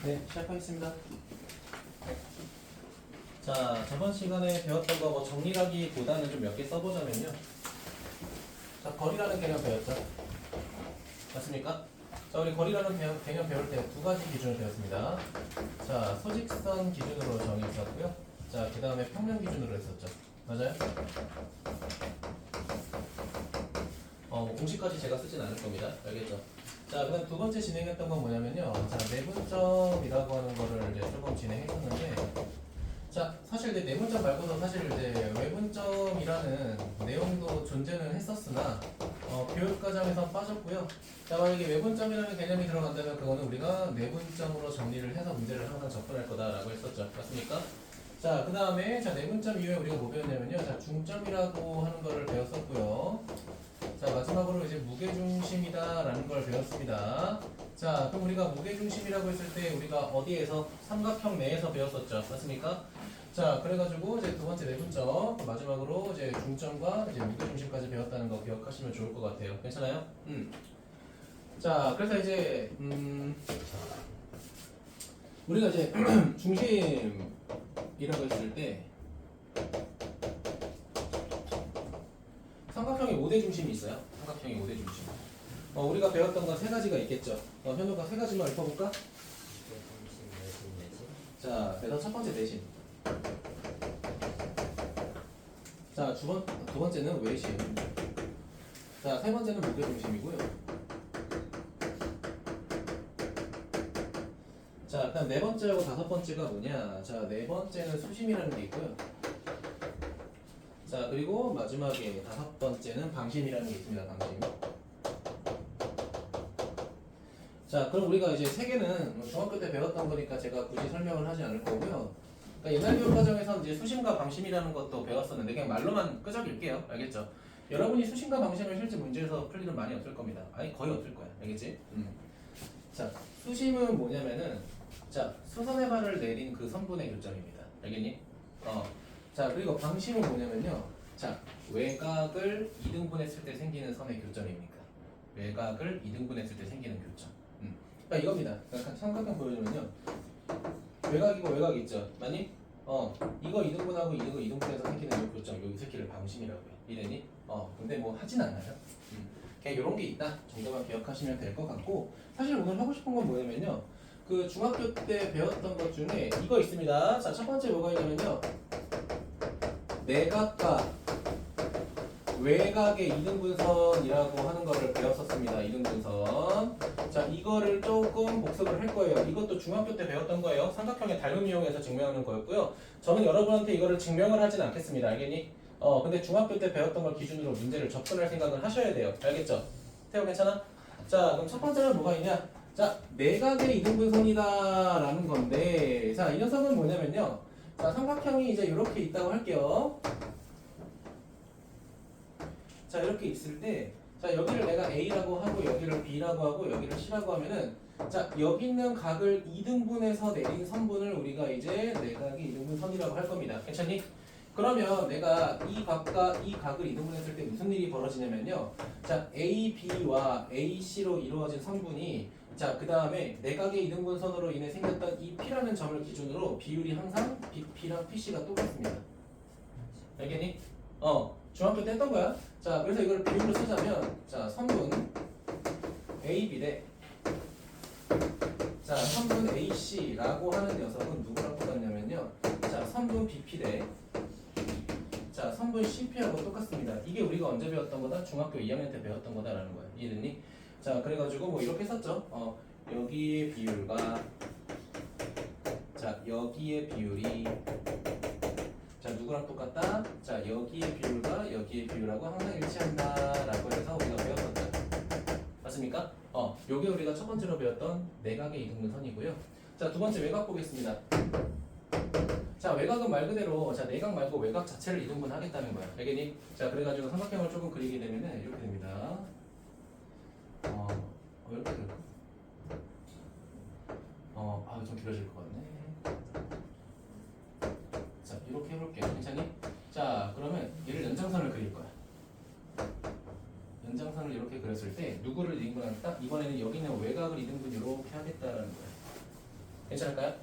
네, 시작하겠습니다. 자, 저번 시간에 배웠던 거 뭐 정리하기보다는 좀 몇 개 써보자면요. 자, 거리라는 개념 배웠죠? 맞습니까? 자, 우리 거리라는 개념 배울 때 두 가지 기준을 배웠습니다. 자, 소직선 기준으로 정의했었고요. 자, 그 다음에 평면 기준으로 했었죠. 맞아요? 뭐 공식까지 제가 쓰진 않을 겁니다. 알겠죠? 자, 그다음 두 번째 진행했던 건 뭐냐면요. 자, 내분점이라고 하는 거를 이제 조금 진행했었는데, 자, 사실 이제 내분점 말고도 사실 이제 외분점이라는 내용도 존재는 했었으나, 교육 과정에서 빠졌고요. 자, 만약에 외분점이라는 개념이 들어간다면 그거는 우리가 내분점으로 정리를 해서 문제를 항상 접근할 거다라고 했었죠. 맞습니까? 자, 그 다음에 자, 내분점 이후에 우리가 뭐 배웠냐면요. 자, 중점이라고 하는 거를 배웠었고요. 자, 마지막으로 이제 무게중심이다라는 걸 배웠습니다. 자, 그럼 우리가 무게중심이라고 했을 때 우리가 어디에서 삼각형 내에서 배웠었죠. 맞습니까? 자, 그래가지고 이제 두 번째 내분점, 마지막으로 이제 중점과 이제 무게중심까지 배웠다는 거 기억하시면 좋을 것 같아요. 괜찮아요? 자, 그래서 이제 우리가 이제 중심이라고 했을 때 삼각형에 5대 중심이 있어요. 삼각형에 5대 중심. 우리가 배웠던 건 세 가지가 있겠죠. 현우가 세 가지만 읊어볼까? 자, 그래서 첫 번째 내심. 자, 두 번째는 외심. 자, 세 번째는 무게 중심이고요. 자, 그다음 네 번째하고 다섯 번째가 뭐냐? 자, 네 번째는 수심이라는 게 있고요. 자, 그리고 마지막에 다섯 번째는 방심이라는 게 있습니다. 방심. 자, 그럼 우리가 이제 세 개는 중학교 때 배웠던 거니까 제가 굳이 설명을 하지 않을 거고요. 그러니까 옛날 교육 과정에서 이제 수심과 방심이라는 것도 배웠었는데 그냥 말로만 끄적일게요. 알겠죠? 여러분이 수심과 방심을 실제 문제에서 풀 일은 많이 없을 겁니다. 아니 거의 없을 거야. 알겠지? 자, 수심은 뭐냐면은 자, 수선의 발을 내린 그 선분의 교점입니다. 알겠니? 자, 그리고 방심은 뭐냐면요. 자, 외곽을 2등분했을 때 생기는 선의 교점입니까? 외곽을 2등분했을 때 생기는 교점. 그러니까 이겁니다. 그러니까 삼각형 보여주면요. 외곽이고 외곽 있죠. 맞니? 이거 2등분하고 이거 2등분해서 생기는 이 교점, 이 새끼를 방심이라고 해. 이래니? 근데 뭐 하진 않아요. 그냥 이런 게 있다 정도만 기억하시면 될 것 같고, 사실 오늘 하고 싶은 건 뭐냐면요. 그 중학교 때 배웠던 것 중에 이거 있습니다. 자, 첫 번째 뭐가 있냐면요. 내각과 외곽의 이등분선이라고 하는 거를 배웠었습니다. 이등분선. 자, 이거를 조금 복습을 할 거예요. 이것도 중학교 때 배웠던 거예요. 삼각형의 닮음 이용해서 증명하는 거였고요. 저는 여러분한테 이거를 증명을 하진 않겠습니다. 알겠니? 근데 중학교 때 배웠던 걸 기준으로 문제를 접근할 생각을 하셔야 돼요. 알겠죠? 태호 괜찮아? 자, 그럼 첫 번째는 뭐가 있냐? 자, 내각의 이등분선이다라는 건데, 자, 이 녀석은 뭐냐면요. 자, 삼각형이 이제 이렇게 있다고 할게요. 자, 이렇게 있을 때, 자, 여기를 내가 A라고 하고, 여기를 B라고 하고, 여기를 C라고 하면은, 자, 여기 있는 각을 2등분해서 내린 선분을 우리가 이제 내각의 2등분 선이라고 할 겁니다. 괜찮니? 그러면 내가 이 각과 이 각을 2등분했을 때 무슨 일이 벌어지냐면요. 자, A, B와 A, C로 이루어진 선분이, 자, 그 다음에 내각의 2등분 선으로 인해 생겼던 이 P라는 점을 기준으로 비율이 항상 BP랑 PC가 똑같습니다. 알겠니? 중학교 때 했던 거야. 자, 그래서 이걸 비율로 쓰자면, 자, 선분 AB 대, 자, 선분 AC라고 하는 녀석은 누구랑 똑같냐면요. 자, 선분 BP 대, 자, 선분 CP하고 똑같습니다. 이게 우리가 언제 배웠던 거다? 중학교 2학년 때 배웠던 거다라는 거야. 이해됐니? 자, 그래가지고 뭐 이렇게 썼죠. 여기의 비율과, 자, 여기의 비율이, 자, 누구랑 똑같다? 자, 여기의 비율과 여기의 비율하고 항상 일치한다라고 해서 우리가 배웠었죠. 맞습니까? 요게 우리가 첫 번째로 배웠던 내각의 이등분선이고요. 자, 두 번째 외곽 보겠습니다. 자, 외곽은 말 그대로, 자, 내각 말고 외곽 자체를 이등분 하겠다는 거야. 알겠니? 자, 그래가지고 삼각형을 조금 그리게 되면은 이렇게 됩니다. 이렇게 될까? 좀 길어질 것 같네. 자, 이렇게 해볼게요. 괜찮니? 자, 그러면 얘를 연장선을 그릴 거야. 연장선을 이렇게 그렸을 때 누구를 2등분하겠다? 이번에는 여기 있는 외곽을 2등분 이렇게 하겠다라는 거야. 괜찮을까요?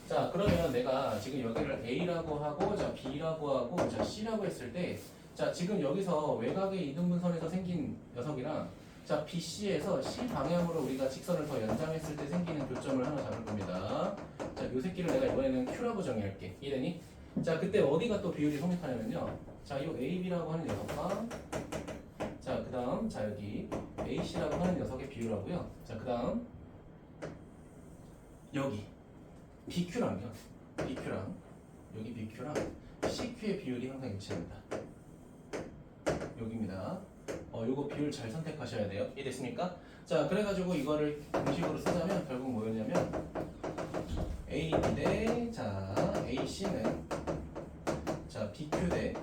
자, 그러면 내가 지금 여기를 A라고 하고, 자, B라고 하고, 자, C라고 했을 때, 자, 지금 여기서 외곽의 이등분선에서 생긴 녀석이랑, 자, BC에서 C 방향으로 우리가 직선을 더 연장했을 때 생기는 교점을 하나 잡을 겁니다. 자, 요 새끼를 내가 이번에는 Q라고 정의할게. 이해되니? 자, 그때 어디가 또 비율이 성립하냐면요. 자, 요 AB라고 하는 녀석과, 자, 그 다음, 자, 여기 AC라고 하는 녀석의 비율하고요. 자, 그 다음, 여기. BQ랑요. BQ랑 여기 BQ랑 CQ의 비율이 항상 일치합니다. 여기입니다. 요거 비율 잘 선택하셔야 돼요. 이해됐습니까? 자, 그래가지고 이거를 공식으로 쓰자면 결국 뭐였냐면 AB 대 자 AC는 자 BQ 대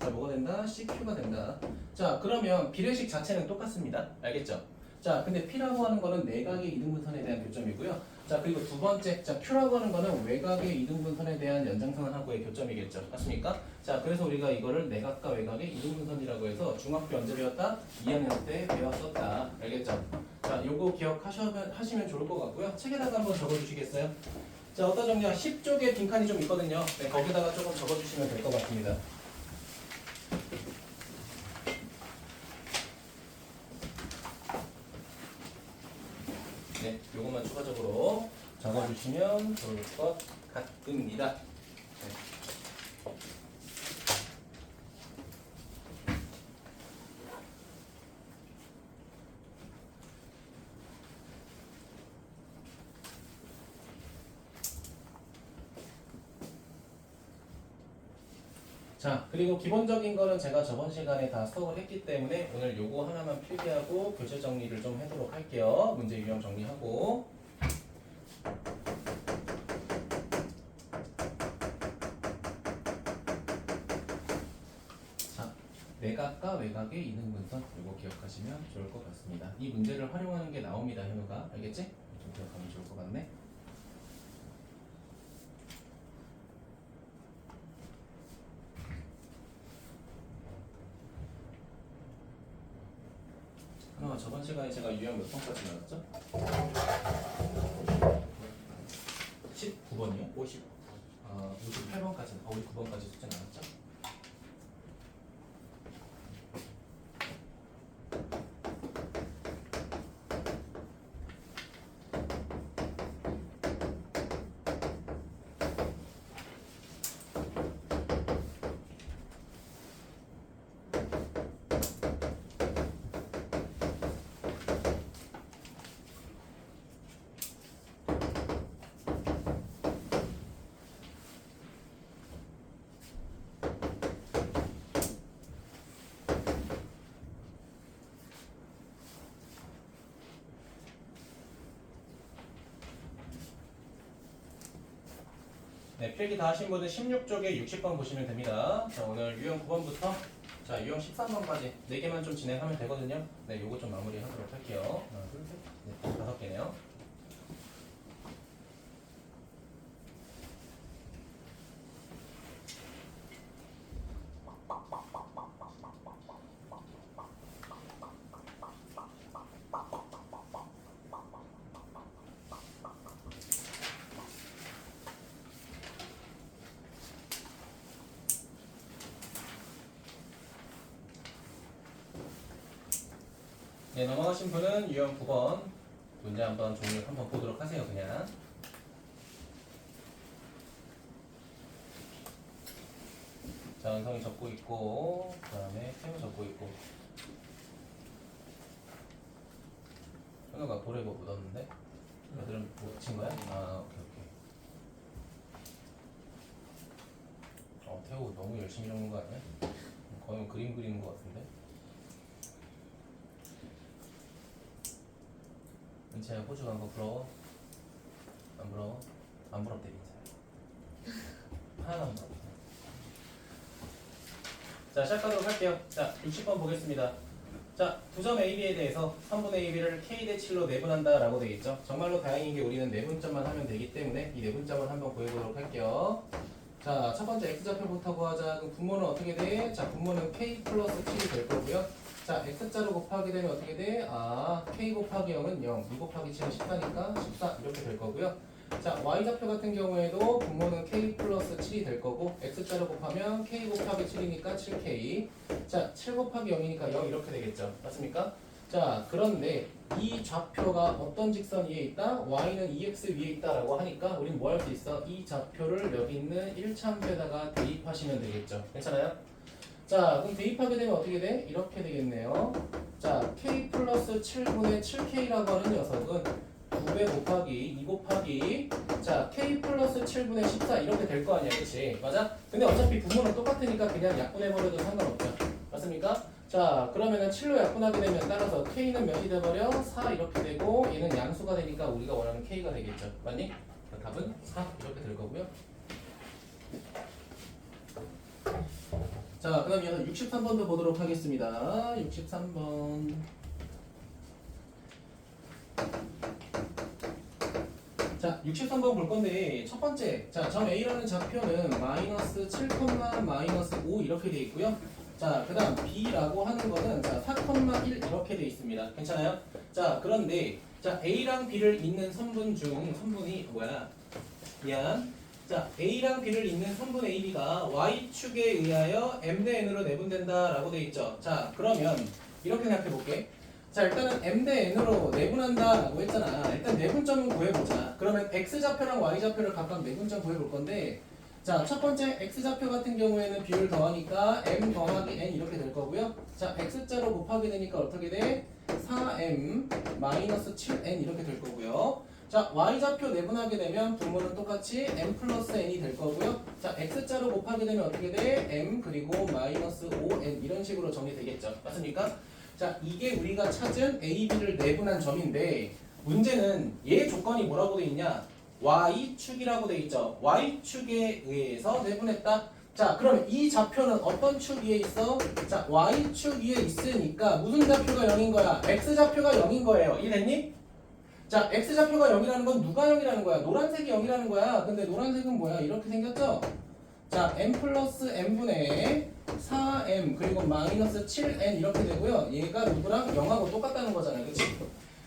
자 뭐가 된다? CQ가 된다. 자, 그러면 비례식 자체는 똑같습니다. 알겠죠? 자, 근데 P라고 하는 거는 내각의 이등분선에 대한 교점이고요. 자, 그리고 두 번째, 자, Q라고 하는 거는 외곽의 이등분선에 대한 연장선하고의 교점이겠죠. 맞습니까? 자, 그래서 우리가 이거를 내각과 외곽의 이등분선이라고 해서 중학교 언제 배웠다? 2학년 때 배웠었다. 알겠죠? 자, 요거 기억하시면 좋을 것 같고요. 책에다가 한번 적어주시겠어요? 자, 어디다 정리야? 10쪽에 빈칸이 좀 있거든요. 네, 거기다가 조금 적어주시면 될 것 같습니다. 네, 요것만 추가적으로 적어주시면 좋을 것 같습니다. 네. 자, 그리고 기본적인 거는 제가 저번 시간에 다 수업을 했기 때문에 오늘 요거 하나만 필기하고 교재 정리를 좀 하도록 할게요. 문제 유형 정리하고. 자, 내각과 외곽의 이등분선 요거 기억하시면 좋을 것 같습니다. 이 문제를 활용하는 게 나옵니다, 현우가. 알겠지? 좀 기억하면 좋을 것 같네. 현우가 저번 시간에 제가 유형 몇 번까지 나왔죠? 19번이요? 58번까지, 59번까지 숙제 나왔죠? 네, 필기 다 하신 분은 16쪽에 60번 보시면 됩니다. 자, 오늘 유형 9번부터 자, 유형 13번까지 4개만 좀 진행하면 되거든요. 네, 요거 좀 마무리 하도록 할게요. 하나, 둘, 셋, 넷, 5개네요. 네, 넘어가신 분은 유형 9번 문제 한번 종류 한번 보도록 하세요. 그냥 자, 은성이 적고 있고 그 다음에 태우 적고 있고 현우가 보레고 묻었는데 애들은 못 친 거야? 아, 오케이 오케이. 태우 너무 열심히 적는 거 아니야? 거의 뭐 그림 그리는 거 같은데. 은채야, 호주 간 거 부러워? 안 부러워? 안 부럽대, 민채. 하나도 안 부럽대. 자, 시작하도록 할게요. 자, 60번 보겠습니다. 자, 2점 AB에 대해서 3분의 AB를 K 대 7로 내분한다 라고 되어 있죠. 정말로 다행인 게 우리는 내분점만 하면 되기 때문에 이 내분점을 한번 구해보도록 할게요. 자, 첫 번째 X좌표부터 구하자. 그럼 분모는 어떻게 돼? 자, 분모는 K 플러스 7이 될 거고요. 자, x자로 곱하게 되면 어떻게 돼? 아, k 곱하기 0은 0, 2 곱하기 7은 14니까 14 이렇게 될 거고요. 자, y좌표 같은 경우에도 분모는 k 플러스 7이 될 거고 x자로 곱하면 k 곱하기 7이니까 7k. 자, 7 곱하기 0이니까 0 이렇게 되겠죠. 맞습니까? 자, 그런데 이 좌표가 어떤 직선 위에 있다? y는 2x 위에 있다라고 하니까 우린 뭐 할 수 있어? 이 좌표를 여기 있는 1차함수에다가 대입하시면 되겠죠. 괜찮아요? 자, 그럼 대입하게 되면 어떻게 돼? 이렇게 되겠네요. 자, k 플러스 7분의 7k라고 하는 녀석은 2배 곱하기 2 곱하기 자 k 플러스 7분의 14 이렇게 될 거 아니야, 그치? 맞아? 근데 어차피 분모는 똑같으니까 그냥 약분해버려도 상관없죠. 맞습니까? 자, 그러면은 7로 약분하게 되면 따라서 k는 몇이 돼버려? 4 이렇게 되고 얘는 양수가 되니까 우리가 원하는 k가 되겠죠. 맞니? 답은 4 이렇게 될 거고요. 자, 그 다음 이어서 63번도 보도록 하겠습니다. 63번. 자, 63번 볼 건데 첫 번째, 자, 점 A라는 좌표는 마이너스 7, 마이너스 5 이렇게 돼 있고요. 자, 그 다음 B라고 하는 거는 자, 4,1 이렇게 돼 있습니다. 괜찮아요? 자, 그런데 자, A랑 B를 잇는 선분 중 선분이 뭐야? 미안. 자, A랑 B를 잇는 선분 AB가 Y축에 의하여 M 대 N으로 내분된다 라고 돼 있죠. 자, 그러면 이렇게 생각해 볼게. 자, 일단은 M 대 N으로 내분한다 라고 했잖아. 일단 내분점은 구해보자. 그러면 X좌표랑 Y좌표를 각각 내분점 구해볼 건데 자, 첫 번째 X좌표 같은 경우에는 비율 더하니까 M 더하기 N 이렇게 될 거고요. 자, X자로 곱하게 되니까 어떻게 돼? 4M 마이너스 7N 이렇게 될 거고요. 자, Y좌표 내분하게 되면 분모는 똑같이 M 플러스 N이 될 거고요. 자, X자로 곱하게 되면 어떻게 돼? M 그리고 마이너스 5N 이런 식으로 정리되겠죠. 맞습니까? 자, 이게 우리가 찾은 A, B를 내분한 점인데 문제는 얘 조건이 뭐라고 돼 있냐? Y축이라고 돼 있죠. Y축에 의해서 내분했다. 자, 그럼 이 좌표는 어떤 축 위에 있어? 자, Y축 위에 있으니까 무슨 좌표가 0인 거야? X좌표가 0인 거예요. 이해됐니? 자, X좌표가 0이라는 건 누가 0이라는 거야? 노란색이 0이라는 거야. 근데 노란색은 뭐야? 이렇게 생겼죠? 자, M 플러스 N분의 4M 그리고 마이너스 7N 이렇게 되고요. 얘가 누구랑 0하고 똑같다는 거잖아요. 그치?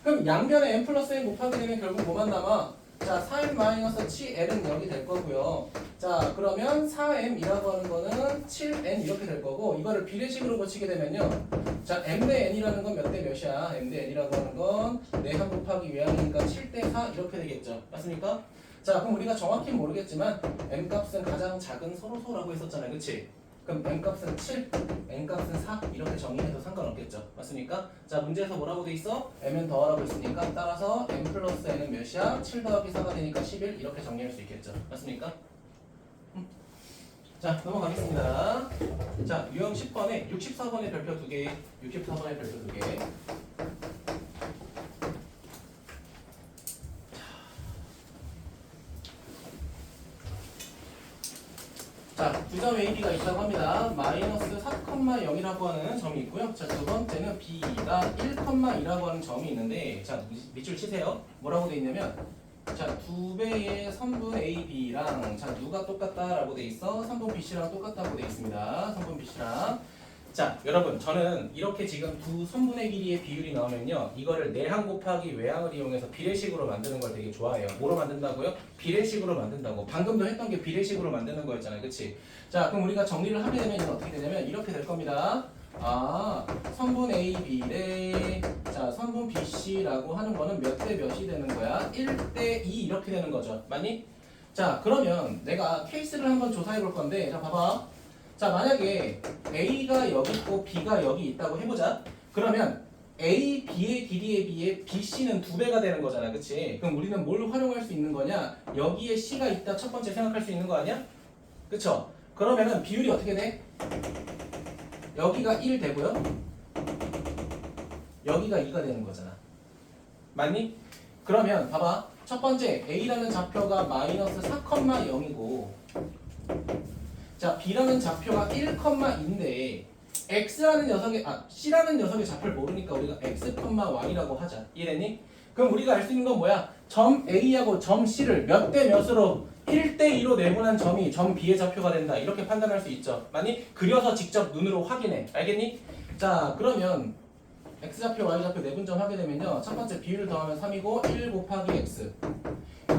그럼 양변에 M 플러스 N 곱하게 되면 결국 뭐만 남아? 자, 4M 마이너스 7N은 0이 될 거고요. 자, 그러면 4M이라고 하는 거는 7N 이렇게 될 거고 이거를 비례식으로 고치게 되면요. 자, M 대 N이라는 건 몇 대 몇이야? M 대 N이라고 하는 건 내항 곱하기 외항이니까 7 대 4 이렇게 되겠죠. 맞습니까? 자, 그럼 우리가 정확히 모르겠지만 M 값은 가장 작은 서로소라고 했었잖아요. 그치? 그럼 M 값은 7, N 값은 4 이렇게 정의해도 상관없겠죠. 맞습니까? 자, 문제에서 뭐라고 돼 있어? M은 더하라고 했으니까 따라서 M 플러스 N은 몇이야? 7 더하기 4가 되니까 11 이렇게 정리할 수 있겠죠. 맞습니까? 자, 넘어가겠습니다. 자, 유형 10번에 64번의 별표 2개, 64번의 별표 2개. 자, 두 점 AB가 있다고 합니다. 마이너스 4,0이라고 하는 점이 있고요. 자, 두 번째는 B가 1,2라고 하는 점이 있는데 자, 밑줄 치세요. 뭐라고 돼 있냐면 자, 2배의 선분 AB랑 자, 누가 똑같다라고 돼 있어? 선분 BC랑 똑같다고 돼 있습니다. 선분 BC랑. 자, 여러분, 저는 이렇게 지금 두 선분의 길이의 비율이 나오면요, 이거를 내항 곱하기 외항을 이용해서 비례식으로 만드는 걸 되게 좋아해요. 뭐로 만든다고요? 비례식으로 만든다고. 방금도 했던 게 비례식으로 만드는 거였잖아요, 그치? 자, 그럼 우리가 정리를 하게 되면 이건 어떻게 되냐면 이렇게 될 겁니다. 아, 선분 AB래 자, 선분 BC라고 하는 거는 몇 대 몇이 되는 거야? 1대 2 이렇게 되는 거죠. 맞니? 자, 그러면 내가 케이스를 한번 조사해 볼 건데 자, 봐봐. 자, 만약에 A가 여기 있고 B가 여기 있다고 해보자. 그러면 A, B의 길이에 비해 BC는 2배가 되는 거잖아. 그치? 그럼 우리는 뭘 활용할 수 있는 거냐? 여기에 C가 있다 첫 번째 생각할 수 있는 거 아니야? 그쵸? 그러면은 비율이 어떻게 돼? 여기가 1 되고요. 여기가 2가 되는 거잖아. 맞니? 그러면 봐봐. 첫 번째 A라는 좌표가 마이너스 4,0이고 자, B라는 좌표가 1,2인데 X라는 녀석의 C라는 녀석의 좌표를 모르니까 우리가 X, Y라고 하자. 이해됐니? 그럼 우리가 알 수 있는 건 뭐야? 점 A하고 점 C를 몇 대 몇으로 1대 2로 내분한 점이 점 B의 좌표가 된다. 이렇게 판단할 수 있죠. 맞니? 그려서 직접 눈으로 확인해. 알겠니? 자 그러면 x좌표 y좌표 내분점 하게 되면요 첫 번째 비율 더하면 3이고 1 곱하기 x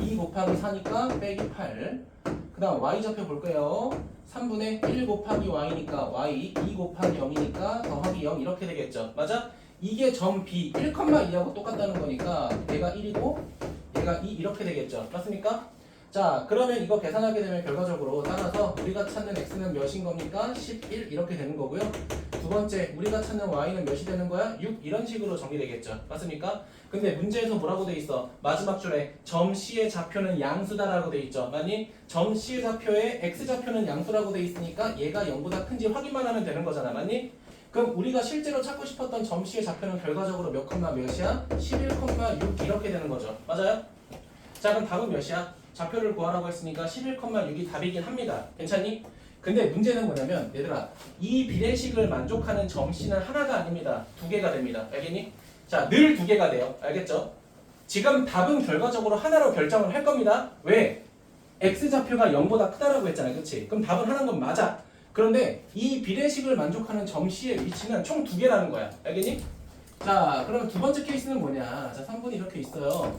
2 곱하기 4니까 빼기 8 그 다음 y좌표 볼게요 3분의 1 곱하기 y니까 y 2 곱하기 0이니까 더하기 0 이렇게 되겠죠 맞아? 이게 점 B 1,2하고 똑같다는 거니까 얘가 1이고 얘가 2 이렇게 되겠죠 맞습니까? 자 그러면 이거 계산하게 되면 결과적으로 따라서 우리가 찾는 x는 몇인 겁니까? 11 이렇게 되는 거고요 두 번째 우리가 찾는 y는 몇이 되는 거야? 6 이런 식으로 정리되겠죠 맞습니까? 근데 문제에서 뭐라고 돼 있어? 마지막 줄에 점 C의 좌표는 양수다라고 돼 있죠 맞니? 점 C의 좌표에 x좌표는 양수라고 돼 있으니까 얘가 0보다 큰지 확인만 하면 되는 거잖아 맞니? 그럼 우리가 실제로 찾고 싶었던 점 C의 좌표는 결과적으로 몇 컴마 몇이야? 11,6 이렇게 되는 거죠 맞아요? 자 그럼 답은 몇이야? 좌표를 구하라고 했으니까 11,6이 답이긴 합니다. 괜찮니? 근데 문제는 뭐냐면 얘들아 이 비례식을 만족하는 점 C는 하나가 아닙니다. 두 개가 됩니다. 알겠니? 자, 늘 두 개가 돼요. 알겠죠? 지금 답은 결과적으로 하나로 결정을 할 겁니다. 왜? x좌표가 0보다 크다라고 했잖아요. 그치? 그럼 답은 하나인 건 맞아. 그런데 이 비례식을 만족하는 점 C의 위치는 총 두 개라는 거야. 알겠니? 자, 그럼 두 번째 케이스는 뭐냐? 자, 3분이 이렇게 있어요.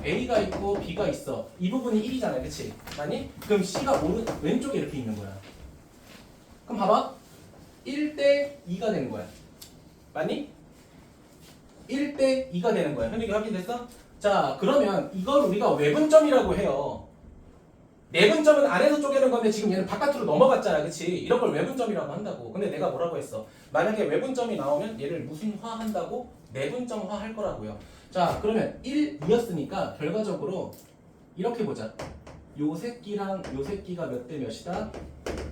A가 있고 B가 있어. 이 부분이 1이잖아요. 그치? 맞니? 그럼 C가 왼쪽에 이렇게 있는 거야. 그럼 봐봐. 1대 2가 되는 거야. 맞니? 1대 2가 되는 거야. 현역이 확인됐어? 자, 그러면 이걸 우리가 외분점이라고 해요. 내분점은 안에서 쪼개는 건데 지금 얘는 바깥으로 넘어갔잖아. 그치? 이런 걸 외분점이라고 한다고. 근데 내가 뭐라고 했어? 만약에 외분점이 나오면 얘를 무슨화 한다고? 내분점화 할 거라고요. 자, 그러면 1, 2였으니까 결과적으로 이렇게 보자. 요 새끼랑 요 새끼가 몇 대 몇이다?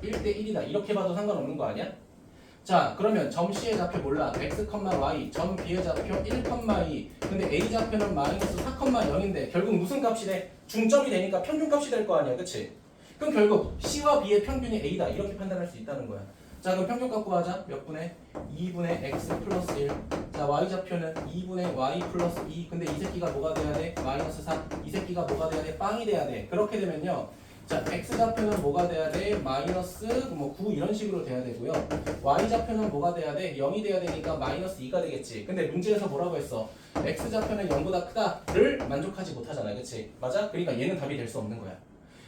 1대 1이다. 이렇게 봐도 상관없는 거 아니야? 자, 그러면 점 C의 좌표 몰라. x, y, 점 B의 좌표 1,2. 근데 A 좌표는 마이너스 4,0인데 결국 무슨 값이 돼? 중점이 되니까 평균값이 될 거 아니야. 그치? 그럼 결국 C와 B의 평균이 A다. 이렇게 판단할 수 있다는 거야. 자, 그럼 평균값 구하자. 몇 분의? 2분의 x 플러스 1. 자, y 좌표는 2분의 y 플러스 2. 근데 이 새끼가 뭐가 돼야 돼? 마이너스 4. 이 새끼가 뭐가 돼야 돼? 빵이 돼야 돼. 그렇게 되면요. 자, x좌표는 뭐가 돼야 돼? 마이너스 9 이런 식으로 돼야 되고요. y좌표는 뭐가 돼야 돼? 0이 돼야 되니까 마이너스 2가 되겠지. 근데 문제에서 뭐라고 했어? x좌표는 0보다 크다를 만족하지 못하잖아. 그치? 맞아? 그러니까 얘는 답이 될 수 없는 거야.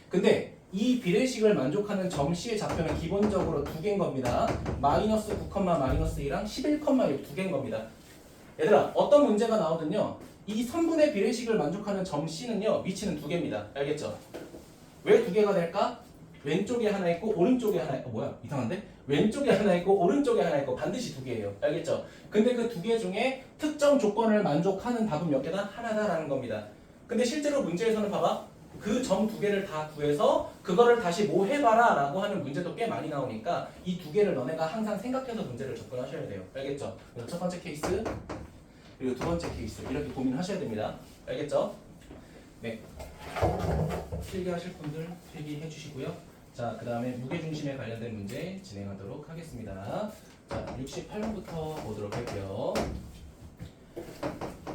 근데 이 비례식을 만족하는 점 C의 좌표는 기본적으로 두 개인 겁니다. 마이너스 9, 마이너스 2랑 11,6 두 개인 겁니다. 얘들아, 어떤 문제가 나오든요. 이 선분의 비례식을 만족하는 점 C는요. 위치는 두 개입니다. 알겠죠? 왜 두 개가 될까? 왼쪽에 하나 있고 오른쪽에 하나 있고 뭐야? 이상한데? 왼쪽에 하나 있고 오른쪽에 하나 있고 반드시 두 개예요. 알겠죠? 근데 그 두 개 중에 특정 조건을 만족하는 답은 몇 개다? 하나다라는 겁니다. 근데 실제로 문제에서는 봐봐. 그 점 두 개를 다 구해서 그거를 다시 뭐 해봐라 라고 하는 문제도 꽤 많이 나오니까 이 두 개를 너네가 항상 생각해서 문제를 접근하셔야 돼요. 알겠죠? 그래서 첫 번째 케이스 그리고 두 번째 케이스 이렇게 고민하셔야 됩니다. 알겠죠? 네. 필기하실 분들 필기해 주시고요. 자, 그 다음에 무게중심에 관련된 문제 진행하도록 하겠습니다. 자, 68번부터 보도록 할게요.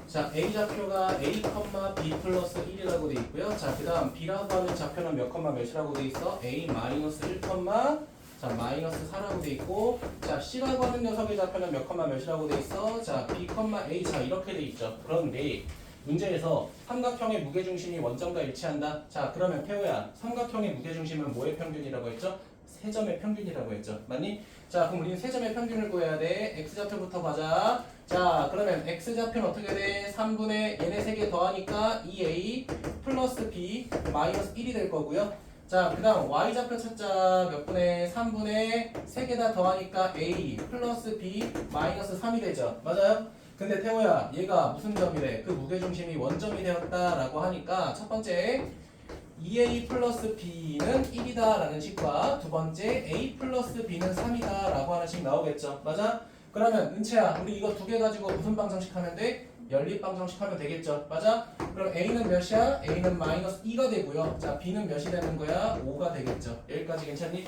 자, A좌표가 A, B 플러스 1이라고 돼 있고요. 자, 그 다음 B라고 하는 좌표는 몇 몇이라고 돼 있어? A 마이너스 1, 자, 마이너스 4라고 돼 있고, 자, C라고 하는 녀석의 좌표는 몇 몇이라고 돼 있어? 자, B, A, 자, 이렇게 돼 있죠. 그런데 문제에서 삼각형의 무게중심이 원점과 일치한다. 자, 그러면 태호야, 삼각형의 무게중심은 뭐의 평균이라고 했죠? 세 점의 평균이라고 했죠. 맞니? 자, 그럼 우리는 세 점의 평균을 구해야 돼. x좌표부터 가자. 자, 그러면 x좌표는 어떻게 돼? 3분의 얘네 세 개 더하니까 2a 플러스 b 마이너스 1이 될 거고요. 자, 그 다음 y좌표 찾자. 몇 분의 3분의 세 개 다 더하니까 a 플러스 b 마이너스 3이 되죠. 맞아요? 근데 태호야, 얘가 무슨 점이래? 그 무게중심이 원점이 되었다라고 하니까 첫 번째 2a 플러스 b는 1이다 라는 식과 두 번째 a 플러스 b는 3이다 라고 하는 식 나오겠죠. 맞아? 그러면 은채야, 우리 이거 두 개 가지고 무슨 방정식 하면 돼? 연립 방정식 하면 되겠죠. 맞아? 그럼 a는 몇이야? a는 마이너스 2가 되고요. 자, b는 몇이 되는 거야? 5가 되겠죠. 여기까지 괜찮니?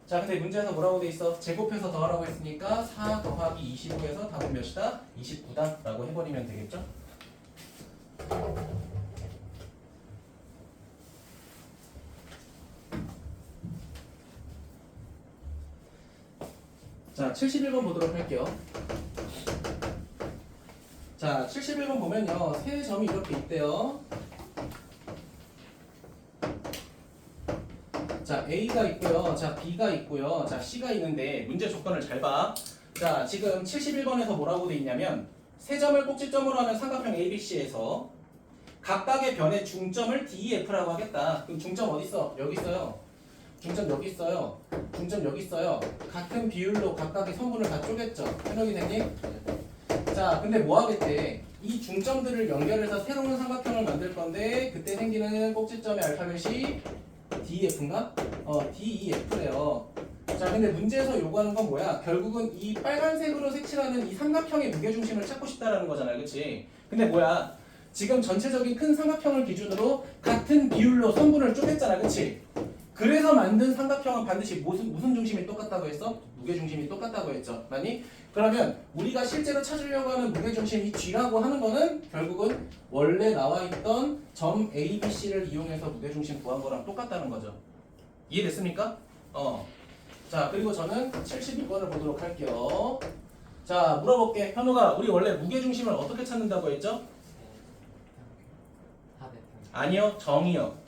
자, 근데 문제에서 뭐라고 돼 있어? 제곱해서 더하라고 했으니까 4 더하기 25에서 답은 몇이다? 29다 라고 해버리면 되겠죠? 자, 자, 71번 보도록 할게요. 자, 71번 보면요. 세 점이 이렇게 있대요. 자, A가 있고요. 자, B가 있고요. 자, C가 있는데 문제 조건을 잘 봐. 자, 지금 71번에서 뭐라고 돼 있냐면 세 점을 꼭지점으로 하는 삼각형 ABC에서 각각의 변의 중점을 DEF라고 하겠다. 그럼 중점 어디 있어? 여기 있어요. 중점 여기 있어요. 중점 여기 있어요. 같은 비율로 각각의 선분을 다 쪼갰죠. 현욱이 생님? 자, 근데 뭐 하겠대? 이 중점들을 연결해서 새로운 삼각형을 만들 건데 그때 생기는 꼭지점의 알파벳이 DEF인가? DEF래요. 자, 근데 문제에서 요구하는 건 뭐야? 결국은 이 빨간색으로 색칠하는 이 삼각형의 무게중심을 찾고 싶다라는 거잖아요. 그치? 근데 뭐야? 지금 전체적인 큰 삼각형을 기준으로 같은 비율로 선분을 쪼갰잖아. 그치? 그래서 만든 삼각형은 반드시 무슨 중심이 똑같다고 했어? 무게중심이 똑같다고 했죠. 맞니? 그러면 우리가 실제로 찾으려고 하는 무게중심이 G라고 하는 거는 결국은 원래 나와 있던 점 A, B, C를 이용해서 무게중심 구한 거랑 똑같다는 거죠. 이해됐습니까? 자, 그리고 저는 72번을 보도록 할게요. 자, 물어볼게. 현우가 우리 원래 무게중심을 어떻게 찾는다고 했죠? 아니요, 정이요.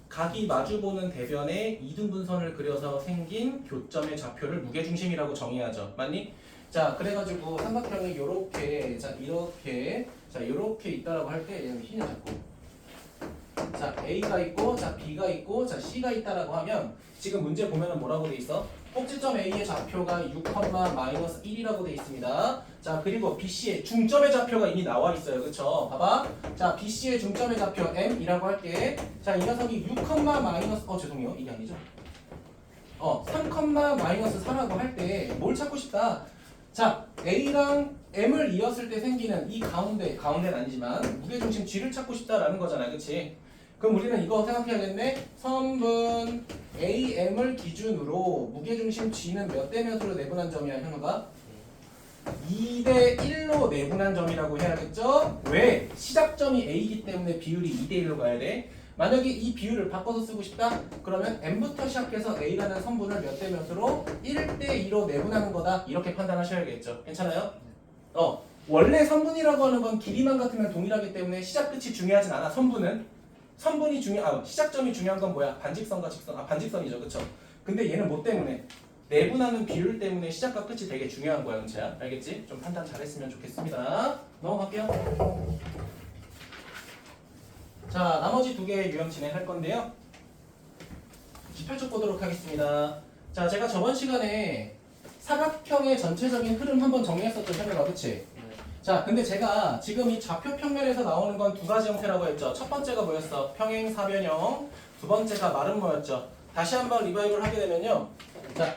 각이 마주보는 대변에 이등분선을 그려서 생긴 교점의 좌표를 무게중심이라고 정의하죠. 맞니? 자, 그래가지고 삼각형이 요렇게, 자, 이렇게, 자, 요렇게 있다라고 할 때 얘는 흰이 자꾸. 자, A가 있고, 자, B가 있고, 자, C가 있다라고 하면 지금 문제 보면은 뭐라고 돼 있어? 꼭지점 A의 좌표가 6,-1이라고 돼 있습니다. 자, 그리고 BC의 중점의 좌표가 이미 나와 있어요. 그쵸? 봐봐. 자, BC의 중점의 좌표 M이라고 할게. 자, 이 녀석이 6, 죄송해요. 이게 아니죠. 3,-4라고 할 때 뭘 찾고 싶다? 자, A랑 M을 이었을 때 생기는 이 가운데는 아니지만 무게중심 G를 찾고 싶다라는 거잖아. 그치? 그럼 우리는 이거 생각해야겠네. 선분 AM을 기준으로 무게중심 G는 몇 대 몇으로 내분한 점이야, 현우가? 2대 1로 내분한 점이라고 해야겠죠? 왜? 시작점이 A이기 때문에 비율이 2대 1로 가야 돼. 만약에 이 비율을 바꿔서 쓰고 싶다? 그러면 M부터 시작해서 A라는 선분을 몇 대 몇으로 1대 2로 내분하는 거다. 이렇게 판단하셔야겠죠. 괜찮아요? 원래 선분이라고 하는 건 길이만 같으면 동일하기 때문에 시작 끝이 중요하진 않아. 선분이 시작점이 중요한 건 뭐야? 반직선과 직선. 반직선이죠. 그쵸? 근데 얘는 뭐 때문에? 내분하는 비율 때문에 시작과 끝이 되게 중요한 거야, 은채야. 알겠지? 좀 판단 잘했으면 좋겠습니다. 넘어갈게요. 자, 나머지 두 개의 유형 진행할 건데요. 기표쪽 보도록 하겠습니다. 자, 제가 저번 시간에 사각형의 전체적인 흐름 한번 정리했었죠, 현우가. 그치? 자, 근데 제가 지금 이 좌표 평면에서 나오는 건 두 가지 형태라고 했죠. 첫 번째가 뭐였어? 평행 사변형. 두 번째가 마름모였죠. 다시 한번 리바이브를 하게 되면요. 자,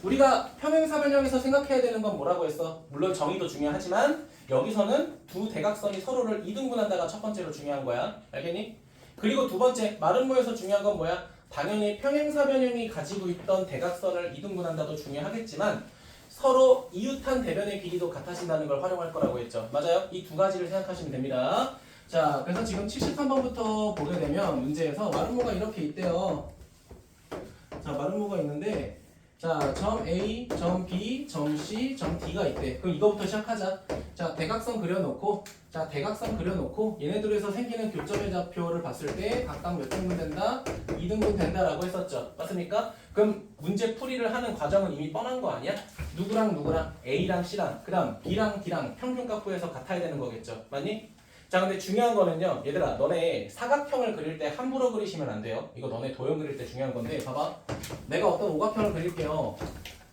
우리가 평행 사변형에서 생각해야 되는 건 뭐라고 했어? 물론 정의도 중요하지만 여기서는 두 대각선이 서로를 이등분한다가 첫 번째로 중요한 거야. 알겠니? 그리고 두 번째, 마름모에서 중요한 건 뭐야? 당연히 평행 사변형이 가지고 있던 대각선을 이등분한다도 중요하겠지만 서로 이웃한 대변의 길이도 같아진다는 걸 활용할 거라고 했죠. 맞아요? 이 두 가지를 생각하시면 됩니다. 자, 그래서 지금 73번부터 보게 되면 문제에서 마름모가 이렇게 있대요. 자, 마름모가 있는데 자, 점 A, 점 B, 점 C, 점 D가 있대. 그럼 이거부터 시작하자. 자, 대각선 그려놓고 얘네들에서 생기는 교점의 좌표를 봤을 때 각각 몇 등분 된다? 2등분 된다라고 했었죠. 맞습니까? 그럼 문제 풀이를 하는 과정은 이미 뻔한 거 아니야? 누구랑 A랑 C랑 그 다음 B랑 D랑 평균값 구해서 같아야 되는 거겠죠. 맞니? 자, 근데 중요한 거는요. 얘들아, 너네 사각형을 그릴 때 함부로 그리시면 안 돼요. 이거 너네 도형 그릴 때 중요한 건데 봐봐. 내가 어떤 오각형을 그릴게요.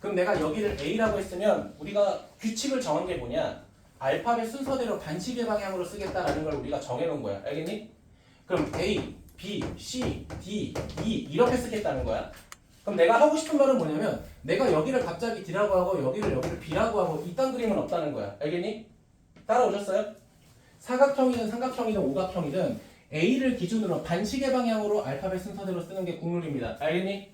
그럼 내가 여기를 A라고 했으면 우리가 규칙을 정한 게 뭐냐? 알파벳 순서대로 반시계 방향으로 쓰겠다라는 걸 우리가 정해놓은 거야. 알겠니? 그럼 A, B, C, D, E 이렇게 쓰겠다는 거야. 그럼 내가 하고 싶은 말은 뭐냐면 내가 여기를 갑자기 D라고 하고 여기를 B라고 하고 이딴 그림은 없다는 거야. 알겠니? 따라오셨어요? 사각형이든 삼각형이든 오각형이든 A를 기준으로 반시계 방향으로 알파벳 순서대로 쓰는 게 국룰입니다. 알겠니?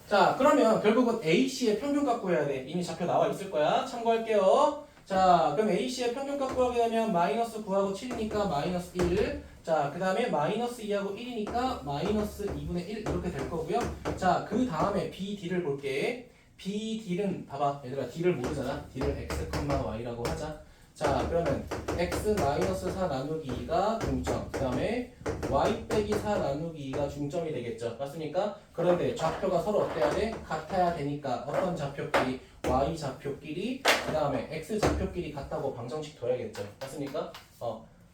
자, 그러면 결국은 AC의 평균 갖고 해야 돼. 이미 좌표 나와 있을 거야. 참고할게요. 자, 그럼 AC의 평균값 구하게 되면 마이너스 9하고 7이니까 마이너스 1. 자, 그 다음에 마이너스 2하고 1이니까 마이너스 2분의 1 이렇게 될 거고요. 자, 그 다음에 BD를 볼게. BD는 봐봐. 얘들아, D를 모르잖아. D를 X, Y라고 하자. 자, 그러면 X 마이너스 4 나누기 2가 중점. 그 다음에 Y 빼기 4 나누기 2가 중점이 되겠죠. 맞습니까? 그런데 좌표가 서로 어때야 돼? 같아야 되니까 어떤 좌표끼리? Y 좌표끼리 그 다음에 X 좌표끼리 같다고 방정식 둬야겠죠. 맞습니까?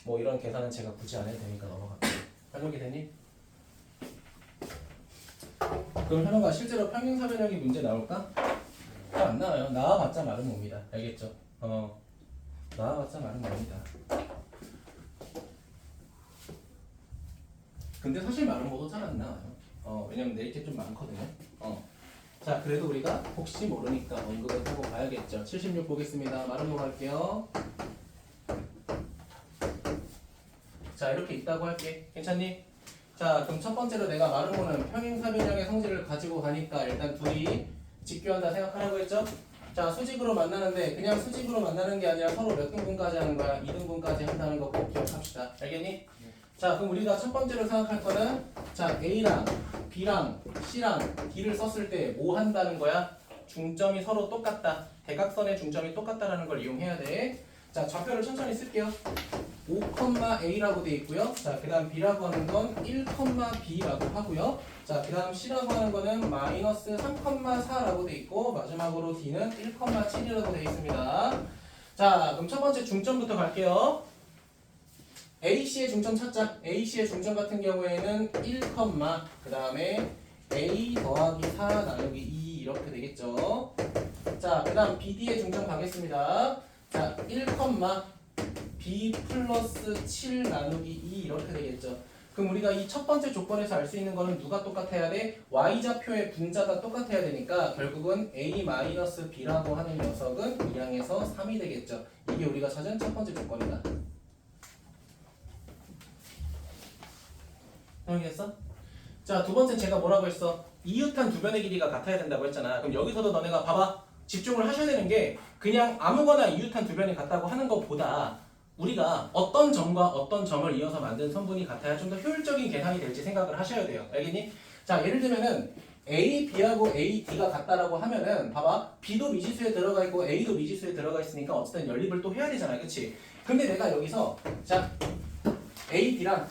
뭐 이런 계산은 제가 굳이 안 해도 되니까 넘어갈게요. 설명이 되니? 그럼 현우가 실제로 평행사변형이 문제 나올까? 잘 안 나와요. 나와봤자 말은 뭡니다. 알겠죠? 나와봤자 말은 뭡니다. 근데 사실 말은 뭐도 잘 안 나와요. 왜냐면 내일 게 좀 많거든요. 자, 그래도 우리가 혹시 모르니까 언급을 하고 가야겠죠. 76 보겠습니다. 마름모 갈게요. 자, 이렇게 있다고 할게. 괜찮니? 자, 그럼 첫 번째로 내가 마름모는 평행사변형의 성질을 가지고 가니까 일단 둘이 직교한다 생각하라고 했죠? 자, 수직으로 만나는데 그냥 수직으로 만나는 게 아니라 서로 몇 등분까지 하는 거야? 2등분까지 한다는 거 꼭 기억합시다. 알겠니? 자, 그럼 우리가 첫 번째로 생각할 거는 자, A랑 B랑 C랑 D를 썼을 때 뭐 한다는 거야? 중점이 서로 똑같다. 대각선의 중점이 똑같다라는 걸 이용해야 돼. 자, 좌표를 천천히 쓸게요. 5,A라고 돼 있고요. 자, 그 다음 B라고 하는 건 1,B라고 하고요. 자, 그 다음 C라고 하는 거는 마이너스 3,4라고 돼 있고 마지막으로 D는 1,7이라고 돼 있습니다. 자, 그럼 첫 번째 중점부터 갈게요. AC의 중점 찾자. AC의 중점 같은 경우에는 1, 그 다음에 A 더하기 4 나누기 2 이렇게 되겠죠. 자, 그 다음 BD의 중점 가겠습니다. 자, 1, B 플러스 7 나누기 2 이렇게 되겠죠. 그럼 우리가 이 첫 번째 조건에서 알 수 있는 거는 누가 똑같아야 돼? Y좌표의 분자가 똑같아야 되니까 결국은 A-B라고 하는 녀석은 2항에서 3이 되겠죠. 이게 우리가 찾은 첫 번째 조건이다. 정리했어? 자, 두 번째 제가 뭐라고 했어? 이웃한 두 변의 길이가 같아야 된다고 했잖아. 그럼 여기서도 너네가 봐봐. 집중을 하셔야 되는 게 그냥 아무거나 이웃한 두 변이 같다고 하는 것보다 우리가 어떤 점과 어떤 점을 이어서 만든 선분이 같아야 좀 더 효율적인 계산이 될지 생각을 하셔야 돼요. 알겠니? 자, 예를 들면은 A, B하고 A, D가 같다라고 하면은 봐봐. B도 미지수에 들어가 있고 A도 미지수에 들어가 있으니까 어쨌든 연립을 또 해야 되잖아. 그치? 근데 내가 여기서 자, A, D랑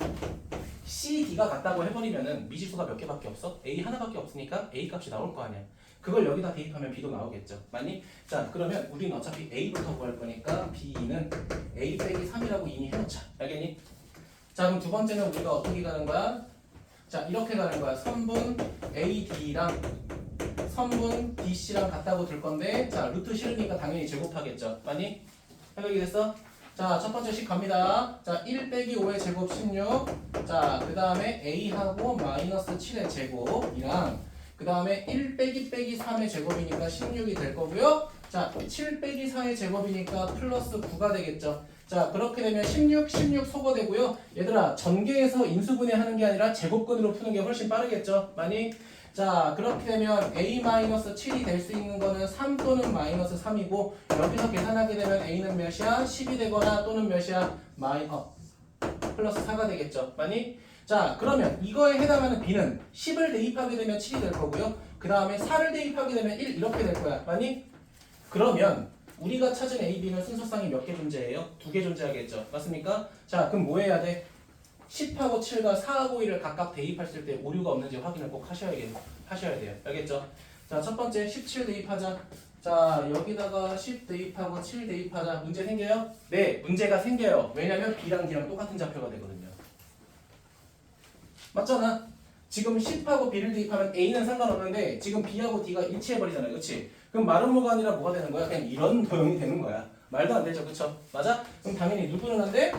C, D가 같다고 해버리면은 미지수가 몇 개밖에 없어? A 하나밖에 없으니까 A 값이 나올 거 아니야. 그걸 여기다 대입하면 B도 나오겠죠. 맞니? 자, 그러면 우리는 어차피 A부터 구할 거니까 B는 A 빼기 3이라고 이미 해놓자. 알겠니? 자, 그럼 두 번째는 우리가 어떻게 가는 거야? 자, 이렇게 가는 거야. 선분 AD랑 선분 BC랑 같다고 둘 건데 자, 루트 싫으니까 당연히 제곱하겠죠. 맞니? 해석이 됐어? 자, 첫 번째 식 갑니다. 자, 1 빼기 5의 제곱 16. 자, 그 다음에 A하고 마이너스 7의 제곱이랑 그 다음에 1 빼기 3의 제곱이니까 16이 될 거고요. 자, 7 빼기 4의 제곱이니까 플러스 9가 되겠죠. 자, 그렇게 되면 16 소거되고요. 얘들아, 전개해서 인수분해 하는 게 아니라 제곱근으로 푸는 게 훨씬 빠르겠죠. 많이? 자, 그렇게 되면 A-7이 될 수 있는 거는 3 또는 마이너스 3이고 여기서 계산하게 되면 A는 몇이야? 10이 되거나 또는 몇이야? 플러스 4가 되겠죠. 많이? 자, 그러면 이거에 해당하는 B는 10을 대입하게 되면 7이 될 거고요. 그 다음에 4를 대입하게 되면 1 이렇게 될 거야. 맞니? 그러면 우리가 찾은 A, B는 순서상이 몇 개 존재해요? 2개 존재하겠죠. 맞습니까? 자, 그럼 뭐 해야 돼? 10하고 7과 4하고 1을 각각 대입했을 때 오류가 없는지 확인을 꼭 하셔야 돼요. 알겠죠? 자, 첫 번째 17 대입하자. 자, 여기다가 10 대입하고 7 대입하자. 문제 생겨요? 네, 문제가 생겨요. 왜냐면 B랑 D랑 똑같은 좌표가 되거든요. 맞잖아? 지금 10하고 B를 대입하면 A는 상관없는데 지금 B하고 D가 일치해버리잖아요. 그치? 그럼 마름모가 아니라 뭐가 되는 거야? 그냥 이런 도형이 되는 거야. 말도 안 되죠. 그쵸? 맞아? 그럼 당연히 누구는 안 돼?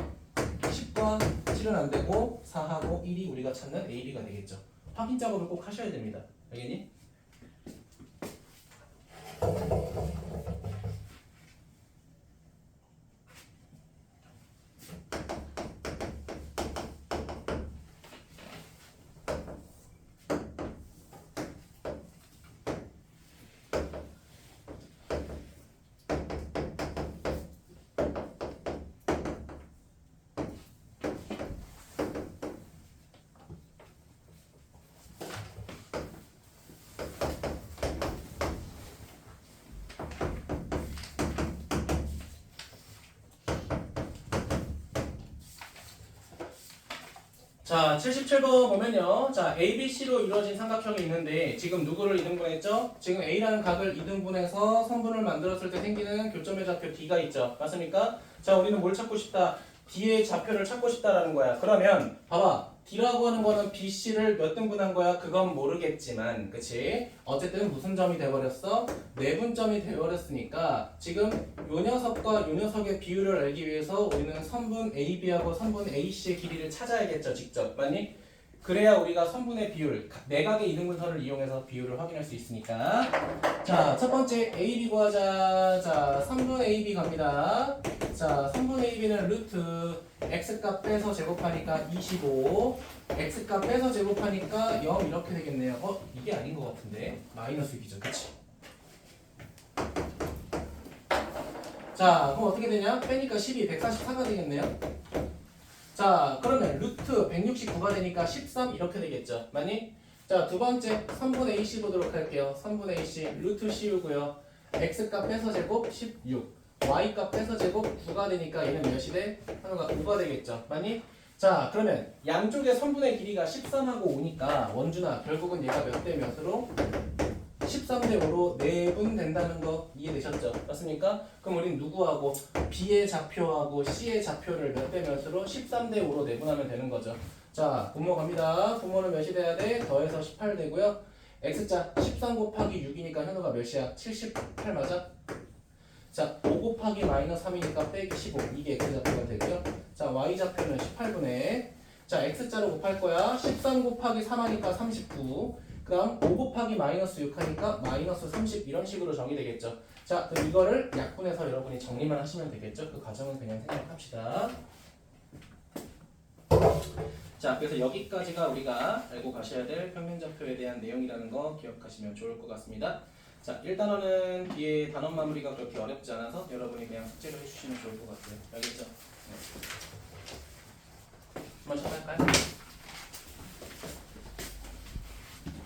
10과 7은 안 되고 4하고 1이 우리가 찾는 A, B가 되겠죠. 확인 작업을 꼭 하셔야 됩니다. 알겠니? 자, 77번 보면요. 자, ABC로 이루어진 삼각형이 있는데 지금 누구를 이등분했죠? 지금 A라는 각을 이등분해서 선분을 만들었을 때 생기는 교점의 좌표 D가 있죠. 맞습니까? 자, 우리는 뭘 찾고 싶다? D의 좌표를 찾고 싶다라는 거야. 그러면 봐봐. D라고 하는 거는 BC를 몇 등분한 거야? 그건 모르겠지만, 그치? 어쨌든 무슨 점이 돼버렸어? 내분점이 돼버렸으니까 지금 요 녀석과 요 녀석의 비율을 알기 위해서 우리는 선분 AB하고 선분 AC의 길이를 찾아야겠죠, 직접. 맞니? 그래야 우리가 선분의 비율, 내각의 이등분선을 이용해서 비율을 확인할 수 있으니까. 자, 첫 번째 AB 구하자. 자, 선분 AB 갑니다. 자, 선분 AB는 루트 x값 빼서 제곱하니까 25, x값 빼서 제곱하니까 0 이렇게 되겠네요. 이게 아닌 것 같은데. 마이너스 6이죠, 그치? 자, 그럼 어떻게 되냐? 빼니까 12, 144가 되겠네요. 자, 그러면 루트 169가 되니까 13 이렇게 되겠죠. 맞니? 자, 두 번째 3분의 AC 보도록 할게요. 3분의 AC 루트 씌우고요. x값 빼서 제곱 16, y값 빼서 제곱 9가 되니까 얘는 몇이 돼? 하나가 5가 되겠죠. 맞니? 자, 그러면 양쪽의 선분의 길이가 13하고 5니까 원준아 결국은 얘가 몇 대 몇으로? 13대 5로 내분 된다는 거 이해되셨죠? 맞습니까? 그럼 우린 누구하고 B의 좌표하고 C의 좌표를 몇 대 몇으로 13대 5로 내분하면 되는 거죠. 자, 분모 갑니다. 분모는 몇이 돼야 돼? 더해서 18 되고요. X자 13 곱하기 6이니까 현우가 몇이야? 78 맞아? 자, 5 곱하기 마이너스 3이니까 빼기 15 이게 X좌표가 되고요. 자, Y좌표는 18분의 자, X자로 곱할 거야. 13 곱하기 3 하니까 39. 그 다음 5 곱하기 마이너스 6 하니까 마이너스 30 이런 식으로 정의되겠죠. 자, 그럼 이거를 약분해서 여러분이 정리만 하시면 되겠죠. 그 과정은 그냥 생략합시다. 자, 그래서 여기까지가 우리가 알고 가셔야 될 평면좌표에 대한 내용이라는 거 기억하시면 좋을 것 같습니다. 자, 1단원은 뒤에 단원 마무리가 그렇게 어렵지 않아서 여러분이 그냥 숙제를 해주시면 좋을 것 같아요. 알겠죠? 네.